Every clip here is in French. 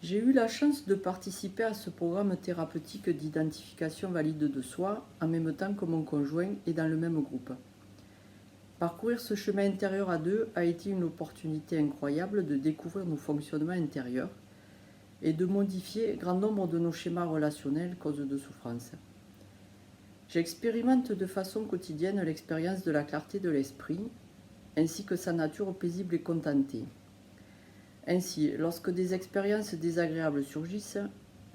J'ai eu la chance de participer à ce programme thérapeutique d'identification valide de soi en même temps que mon conjoint et dans le même groupe. Parcourir ce chemin intérieur à deux a été une opportunité incroyable de découvrir nos fonctionnements intérieurs et de modifier grand nombre de nos schémas relationnels cause de souffrance. J'expérimente de façon quotidienne l'expérience de la clarté de l'esprit, ainsi que sa nature paisible et contentée. Ainsi, lorsque des expériences désagréables surgissent,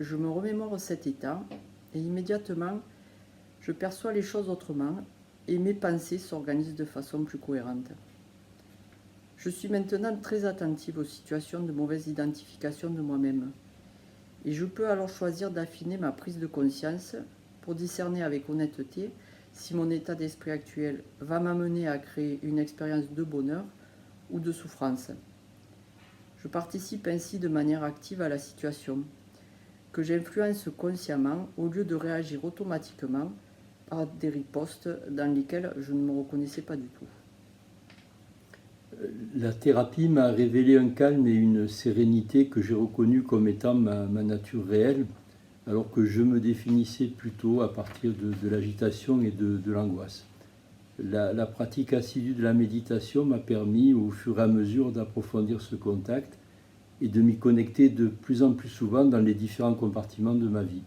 je me remémore cet état et immédiatement, je perçois les choses autrement et mes pensées s'organisent de façon plus cohérente. Je suis maintenant très attentive aux situations de mauvaise identification de moi-même et je peux alors choisir d'affiner ma prise de conscience pour discerner avec honnêteté si mon état d'esprit actuel va m'amener à créer une expérience de bonheur ou de souffrance. Je participe ainsi de manière active à la situation, que j'influence consciemment au lieu de réagir automatiquement par des ripostes dans lesquelles je ne me reconnaissais pas du tout. La thérapie m'a révélé un calme et une sérénité que j'ai reconnus comme étant ma nature réelle, alors que je me définissais plutôt à partir de l'agitation et de l'angoisse. La pratique assidue de la méditation m'a permis au fur et à mesure d'approfondir ce contact et de m'y connecter de plus en plus souvent dans les différents compartiments de ma vie.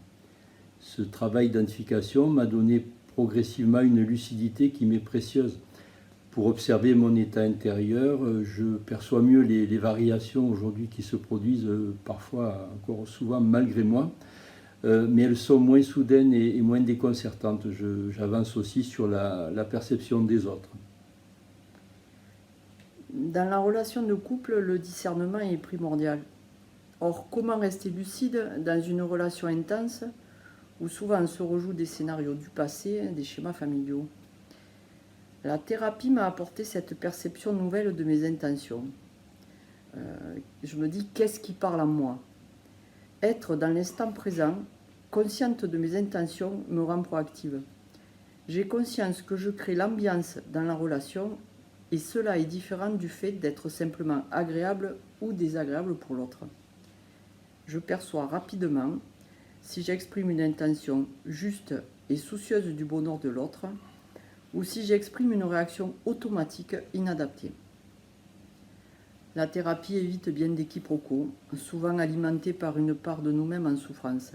Ce travail d'identification m'a donné progressivement une lucidité qui m'est précieuse. Pour observer mon état intérieur, je perçois mieux les variations aujourd'hui qui se produisent, parfois encore souvent malgré moi, mais elles sont moins soudaines et moins déconcertantes. J'avance aussi sur la perception des autres. Dans la relation de couple, le discernement est primordial. Or, comment rester lucide dans une relation intense où souvent se rejouent des scénarios du passé, des schémas familiaux? La thérapie m'a apporté cette perception nouvelle de mes intentions. Je me dis, qu'est-ce qui parle en moi? Être dans l'instant présent, consciente de mes intentions, me rend proactive. J'ai conscience que je crée l'ambiance dans la relation et cela est différent du fait d'être simplement agréable ou désagréable pour l'autre. Je perçois rapidement si j'exprime une intention juste et soucieuse du bonheur de l'autre ou si j'exprime une réaction automatique inadaptée. La thérapie évite bien des quiproquos, souvent alimentés par une part de nous-mêmes en souffrance.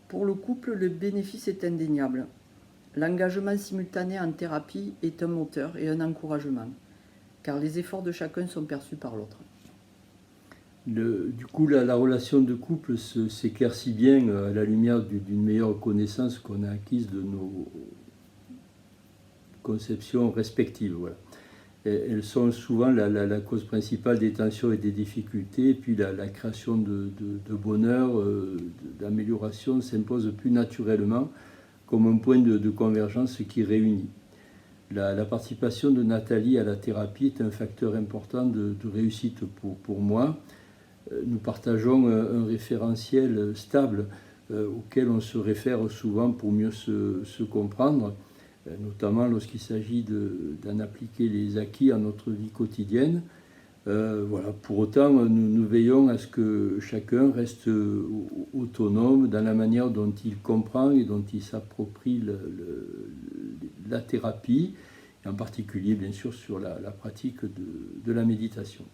Pour le couple, le bénéfice est indéniable. L'engagement simultané en thérapie est un moteur et un encouragement, car les efforts de chacun sont perçus par l'autre. Du coup, la relation de couple s'éclaircit bien à la lumière d'une meilleure connaissance qu'on a acquise de nos conceptions respectives. Voilà. Elles sont souvent la cause principale des tensions et des difficultés, et puis la création de bonheur, d'amélioration s'impose plus naturellement comme un point de convergence qui réunit. La participation de Nathalie à la thérapie est un facteur important de réussite pour moi. Nous partageons un référentiel stable auquel on se réfère souvent pour mieux se comprendre, notamment lorsqu'il s'agit d'en appliquer les acquis à notre vie quotidienne. Voilà. Pour autant, nous veillons à ce que chacun reste autonome dans la manière dont il comprend et dont il s'approprie la thérapie, et en particulier bien sûr sur la pratique de la méditation.